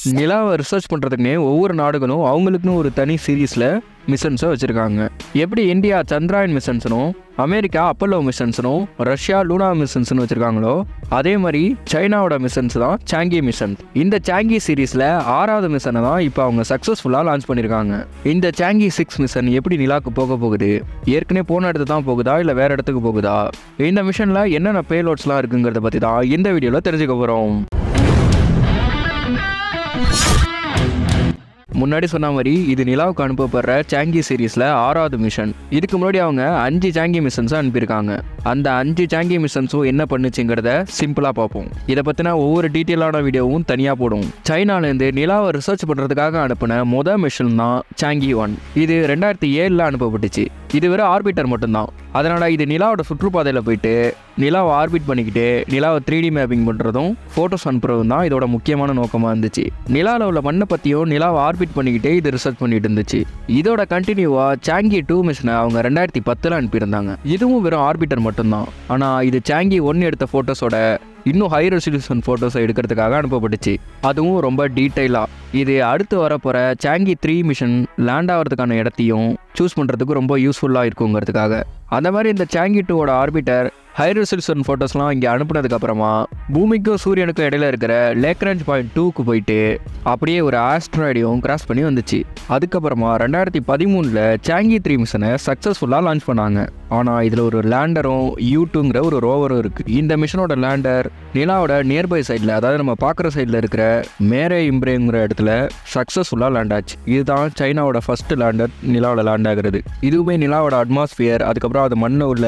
நிலாவை ரிசர்ச் பண்ணுறதுக்குனே ஒவ்வொரு நாடுகளும் அவங்களுக்குன்னு ஒரு தனி சீரீஸில் மிஷன்ஸை வச்சுருக்காங்க. எப்படி இந்தியா சந்திராயன் மிஷன்ஸனும் அமெரிக்கா அப்பல்லோ மிஷன்ஸனும் ரஷ்யா லூனா மிஷன்ஸ்னு வச்சுருக்காங்களோ அதே மாதிரி சைனாவோட மிஷன்ஸ் தான் சாங்கி மிஷன். இந்த சாங்கி சீரீஸில் 6வது மிஷனை தான் இப்போ அவங்க சக்ஸஸ்ஃபுல்லாக லான்ச் பண்ணியிருக்காங்க. இந்த சாங்கி 6 மிஷன் எப்படி நிலாவுக்கு போக போகுது, ஏற்கனவே போன இடத்து தான் போகுதா இல்லை வேறு இடத்துக்கு போகுதா, இந்த மிஷனில் என்னென்ன பேலோட்ஸ்லாம் இருக்குங்கிறத பற்றி தான் இந்த வீடியோவில் தெரிஞ்சுக்க போகிறோம். முன்னாடி சொன்ன மாதிரி இது நிலாவுக்கு அனுப்பப்படுற சாங்கி சீரீஸில் 6வது மிஷன். இதுக்கு முன்னாடி அவங்க 5 சாங்கி மிஷன்ஸை அனுப்பியிருக்காங்க. அந்த 5 சாங்கி மிஷன்ஸும் என்ன பண்ணுச்சுங்கிறத சிம்பிளாக பார்ப்போம். இதை பற்றின ஒவ்வொரு டீட்டெயிலான வீடியோவும் தனியாக போடும். சைனாலேருந்து நிலாவை ரிசர்ச் பண்ணுறதுக்காக அனுப்பின மொதல் மிஷன் தான் சாங்கி 1. இது 2007 அனுப்பப்பட்டுச்சு. இது வெறும் ஆர்பிட்டர் மட்டும்தான். அதனால் இது நிலாவோட சுற்றுப்பாதையில் போயிட்டு நிலாவை ஆர்பிட் பண்ணிக்கிட்டு நிலாவை 3D மேப்பிங் பண்ணுறதும் ஃபோட்டோஸ் அனுப்புறதும் தான் இதோட முக்கியமான நோக்கமாக இருந்துச்சு. நிலாவில் உள்ள மண்ணை பற்றியும் நிலாவை ஆர்பிட் பண்ணிக்கிட்டே இது ரிசர்ச் பண்ணிட்டு இருந்துச்சு. இதோட கண்டினியூவாக சாங்கி 2 மிஷனை அவங்க 2010 அனுப்பியிருந்தாங்க. இதுவும் வெறும் ஆர்பிட்டர் மட்டும்தான். ஆனால் இது சாங்கி 1 எடுத்த ஃபோட்டோஸோட இன்னும் ஹை ரெசல்யூஷன் ஃபோட்டோஸை எடுக்கிறதுக்காக அனுப்பப்பட்டுச்சு. அதுவும் ரொம்ப டீட்டெயிலாக. இது அடுத்து வரப்போகிற சாங்கி 3 மிஷன் லேண்ட் ஆகிறதுக்கான இடத்தையும் சூஸ் பண்ணுறதுக்கு ரொம்ப யூஸ்ஃபுல்லாக இருக்குங்கிறதுக்காக. அந்த மாதிரி இந்த சாங்கி 2வோட ஆர்பிட்டர் ஹை ரெசல்யூஷன் ஃபோட்டோஸ்லாம் இங்கே அனுப்புனதுக்கப்புறமா பூமிக்கும் சூரியனுக்கும் இடையில இருக்கிற லேக்ராஞ்ச் பாயிண்ட் 2க்கு போயிட்டு அப்படியே ஒரு ஆஸ்ட்ராய்டையும் கிராஸ் பண்ணி வந்துச்சு. அதுக்கப்புறமா 2013 சாங்கி 3 மிஷனை சக்ஸஸ்ஃபுல்லாக லான்ச் பண்ணாங்க. ஆனால் இதில் ஒரு லேண்டரும் U2ங்கிற ஒரு ரோவரும் இருக்குது. இந்த மிஷனோட லேண்டர் நிலாவோட நியர்பை சைடில், அதாவது நம்ம பார்க்குற சைடில் இருக்கிற மேரே இம்ப்ரேங்கிற இடத்துல சக்ஸஸ்ஃபுல்லாக லேண்ட் ஆச்சு. இதுதான் சைனாவோட ஃபஸ்ட்டு லேண்டர் நிலாவோட லேண்ட் ஆகிறது. இதுவுமே நிலாவோட அட்மாஸ்பியர், அதுக்கப்புறம் அது மண்ணில் உள்ள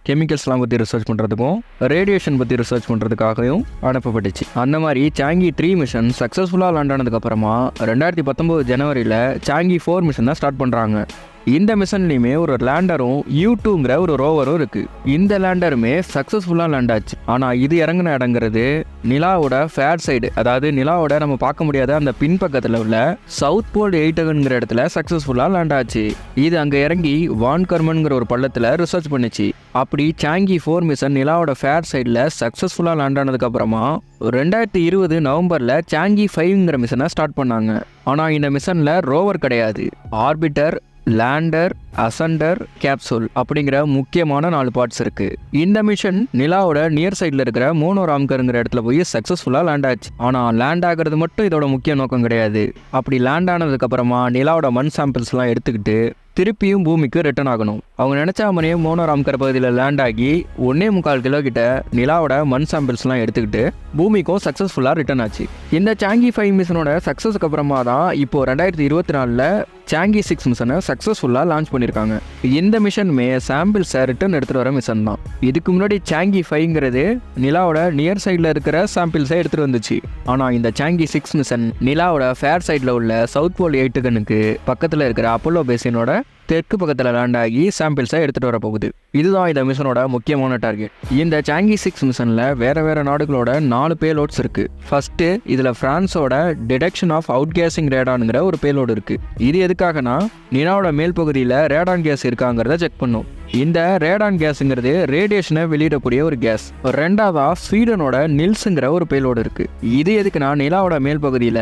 கெமிக்கல்ஸ்லாம் பற்றி ரிசர்ச் பண்ணுறதுக்கும் ரேடியேஷன் பற்றி ரிசர்ச் பண்ணுறதுக்காகவும் அனுப்பப்பட்டுச்சு. அந்த மாதிரி சாங்கி 3 மிஷன் சக்ஸஸ்ஃபுல்லாக லேண்ட் ஆனதுக்கப்புறமா 2019 ஜனவரியில் சாங்கி 4 மிஷன் தான் ஸ்டார்ட் பண்ணுறாங்க. இந்த மிஷன்லையுமே ஒரு லேண்டரும் U2ங்கிற ஒரு ரோவரும் இருக்குது. இந்த லேண்டருமே சக்ஸஸ்ஃபுல்லாக லேண்ட் ஆச்சு. ஆனால் இது இறங்கின இடங்கிறது நிலாவோட ஃபேர் சைடு, அதாவது நிலாவோட நம்ம பார்க்க முடியாத அந்த பின்பக்கத்தில் உள்ள சவுத் போல் 8ங்கிற இடத்துல சக்ஸஸ்ஃபுல்லாக லேண்ட் ஆச்சு. இது அங்கே இறங்கி வான் கர்மன்கிற ஒரு பள்ளத்தில் ரிசர்ச் பண்ணிச்சு. அப்படி சாங்கி 4 மிஷன் நிலாவோட ஃபேர் சைடில் சக்ஸஸ்ஃபுல்லாக லேண்ட் ஆனதுக்கப்புறமா 2020 நவம்பரில் சாங்கி 5ங்கிற மிஷனை ஸ்டார்ட் பண்ணாங்க. ஆனால் இந்த மிஷனில் ரோவர் கிடையாது. ஆர்பிட்டர், லேண்டர், அசண்டர், கேப்சூல் அப்படிங்கிற முக்கியமான 4 பார்ட்ஸ் இருக்குது. இந்த மிஷன் நிலாவோட நியர் சைடில் இருக்கிற மோனோராம்கருங்கிற இடத்துல போய் சக்ஸஸ்ஃபுல்லாக லேண்ட் ஆச்சு. ஆனால் லேண்ட் ஆகிறது மட்டும் இதோட முக்கிய நோக்கம் கிடையாது. அப்படி லேண்ட் ஆனதுக்கப்புறமா நிலாவோட மண் சாம்பிள்ஸ்லாம் எடுத்துக்கிட்டு திருப்பியும் பூமிக்கு ரிட்டர்ன் ஆகணும். அவங்க நினச்சா மாதிரியே மோனோராம்கர் பகுதியில் லேண்ட் ஆகி 1.25 கிலோ கிட்ட நிலாவோட மண் சாம்பிள்ஸ்லாம் எடுத்துக்கிட்டு பூமிக்கும் சக்ஸஸ்ஃபுல்லாக ரிட்டர்ன் ஆச்சு. இந்த சாங்கி 5 மிஷனோட சக்ஸஸ்க்கு அப்புறமா தான் இப்போது 2024 சாங்கி 6 மிஷனை சக்ஸஸ்ஃபுல்லாக லான்ச் பண்ணியிருக்காங்க. இந்த மிஷனுமே சாம்பிள்ஸை ரிட்டர்ன் எடுத்துகிட்டு வர மிஷன் தான். இதுக்கு முன்னாடி சாங்கி 5ங்கிறது நிலாவோட நியர் சைடில் இருக்கிற சாம்பிள்ஸை எடுத்துகிட்டு வந்துச்சு. ஆனால் இந்த சாங்கி 6 மிஷன் நிலாவோட ஃபேர் சைடில் உள்ள சவுத் போல் 8 பக்கத்தில் இருக்கிற அப்பல்லோ பேசினோட தெற்கு பக்கத்தில் லேண்ட் ஆகி சாம்பிள்ஸை எடுத்துகிட்டு வர போகுது. இதுதான் இந்த மிஷனோட முக்கியமான டார்கெட். இந்த சாங்கி 6 மிஷனில் வேறு நாடுகளோட 4 பேலோட்ஸ் இருக்குது. ஃபஸ்ட்டு இதில் ஃப்ரான்ஸோட டிடெக்ஷன் ஆஃப் அவுட் கேஸிங் ரேடான்ங்கிற ஒரு பேலோடு இருக்குது. இது எதுக்காகனா நிலாவோட மேல் பகுதியில் ரேடான் கேஸ் இருக்காங்கிறத செக் பண்ணும். இந்த ரேடான் கேஸுங்கிறது ரேடியேஷனை வெளியிடக்கூடிய ஒரு கேஸ். 2வதா ஸ்வீடனோட நில்ஸுங்கிற ஒரு பேலோடு இருக்குது. இது எதுக்குன்னா நிலாவோட மேல் பகுதியில்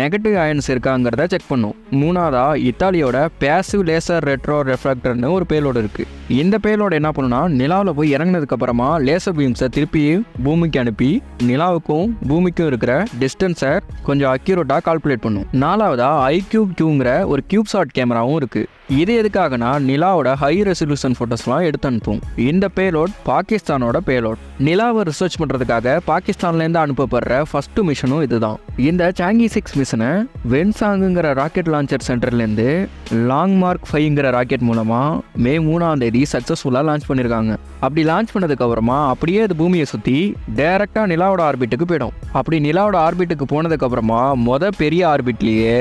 நெகட்டிவ் அயன்ஸ் இருக்காங்கிறத செக் பண்ணும். 3வதா இத்தாலியோட பேசிவ் லேசர் ரெட்ரோ ரெஃப்ராக்டர்னு ஒரு பேலோடு இருக்குது. இந்த பேலோடு என்ன பண்ணுன்னா நிலாவில் போய் இறங்கினதுக்கப்புறமா லேசர் பீம்ஸை திருப்பி பூமிக்கு அனுப்பி நிலாவுக்கும் பூமிக்கும் இருக்கிற டிஸ்டன்ஸை கொஞ்சம் அக்யூரேட்டாக கால்குலேட் பண்ணும். 4வதா IQ-Qங்கிற ஒரு கியூப்சாட் கேமராவும் இருக்குது. இது எதுக்காகனா நிலாவோட ஹை ரெசல்யூஷன் ஃபோட்டோஸ்லாம் எடுத்து அனுப்பும். இந்த பேலோட் பாகிஸ்தானோட பேலோட். நிலாவை ரிசர்ச் பண்ணுறதுக்காக பாகிஸ்தான்லேருந்து அனுப்பப்படுற ஃபஸ்ட்டு மிஷனும் இதுதான். இந்த சாங்கி 6 மிஷனை வென்சாங்குங்கிற ராக்கெட் லான்ச்சர் சென்டர்லேருந்து லாங் மார்க் 5ங்கிற ராக்கெட் மூலமாக மே 3ஆம் தேதி சக்ஸஸ்ஃபுல்லாக லான்ச் பண்ணியிருக்காங்க. அப்படி லான்ச் பண்ணதுக்கப்புறமா அப்படியே அது பூமியை சுற்றி டைரெக்டாக நிலாவோட ஆர்பிட்டுக்கு போயிடும். அப்படி நிலாவோட ஆர்பிட்டுக்கு போனதுக்கப்புறமா பெரிய ஆர்பிட்லேயே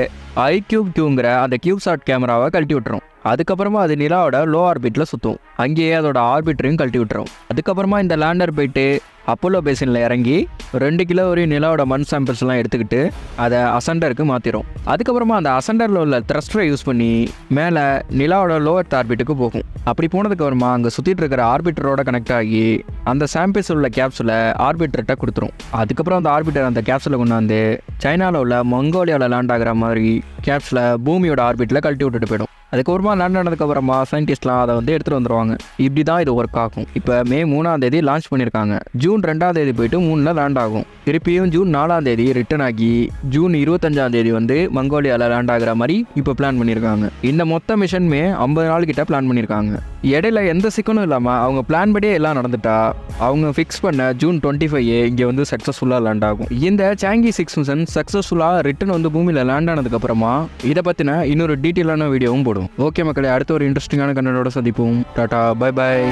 IQ-Qங்கிற அந்த கியூப்சாட் கேமராவை கழட்டி விட்டுரும். அதுக்கப்புறமா அது நிலாவோட லோ ஆர்பிட்டில் சுற்றும். அங்கேயே அதோட ஆர்பிட்டரையும் கழட்டி விட்டுரும். அதுக்கப்புறமா இந்த லேண்டர் போயிட்டு அப்போலோ பேசினில் இறங்கி 2 கிலோ வரையும் நிலாவோட மண் சாம்பிள்ஸ்லாம் எடுத்துக்கிட்டு அதை அசண்டருக்கு மாற்றிடும். அதுக்கப்புறமா அந்த அசண்டரில் உள்ள த்ரஸ்டரை யூஸ் பண்ணி மேலே நிலாவோட லோவர் ஆர்பிட்டுக்கு போகும். அப்படி போனதுக்கப்புறமா அங்கே சுற்றிட்டு இருக்கிற ஆர்பிட்டரோட கனெக்ட் ஆகி அந்த சாம்பிள்ஸ் உள்ள கேப்ஸில் ஆர்பிட்டர்கிட்ட கொடுத்துரும். அதுக்கப்புறம் அந்த ஆர்பிட்டர் அந்த கேப்ஸில் கொண்டாந்து சைனாவில் உள்ள மங்கோலியாவில் லேண்ட் ஆகிற மாதிரி கேப்ஸில் பூமியோட ஆர்பிட்டில் கழட்டி விட்டுட்டு போயிடும். அதுக்கப்புறமா லேண்ட் ஆனதுக்கப்புறமா சயின்டிஸ்ட்லாம் அதை எடுத்துகிட்டு வந்துடுவாங்க. இப்படி தான் இது ஒர்க் ஆகும். இப்போ மே 3 லான்ச் பண்ணியிருக்காங்க. ஜூன் 2 போயிட்டு 3 லேண்ட் ஆகும். திருப்பியும் ஜூன் 4 ரிட்டர்ன் ஆகி ஜூன் 25 மங்கோலியாவில் லேண்ட் ஆகிற மாதிரி இப்போ பிளான் பண்ணியிருக்காங்க. இந்த மொத்த மிஷனுமே 50 நாள் கிட்ட பிளான் பண்ணியிருக்காங்க. இடையில எந்த சிக்கனும் இல்லாமல் அவங்க பிளான் படியே எல்லாம் நடந்துட்டா அவங்க ஃபிக்ஸ் பண்ண ஜூன் 25 இங்கே சக்ஸஸ்ஃபுல்லாக லேண்ட் ஆகும். இந்த சாங்கி 6 மிஷன் சக்ஸஸ்ஃபுல்லாக ரிட்டர்ன் பூமியில் லேண்ட் ஆனதுக்கப்புறமா இதை பற்றின இன்னொரு டீட்டெயிலான வீடியோவும் போடும். ஓகே மக்களே, அடுத்த ஒரு இன்ட்ரெஸ்டிங்கான கண்டனோட சந்திப்போம். Tata, bye bye.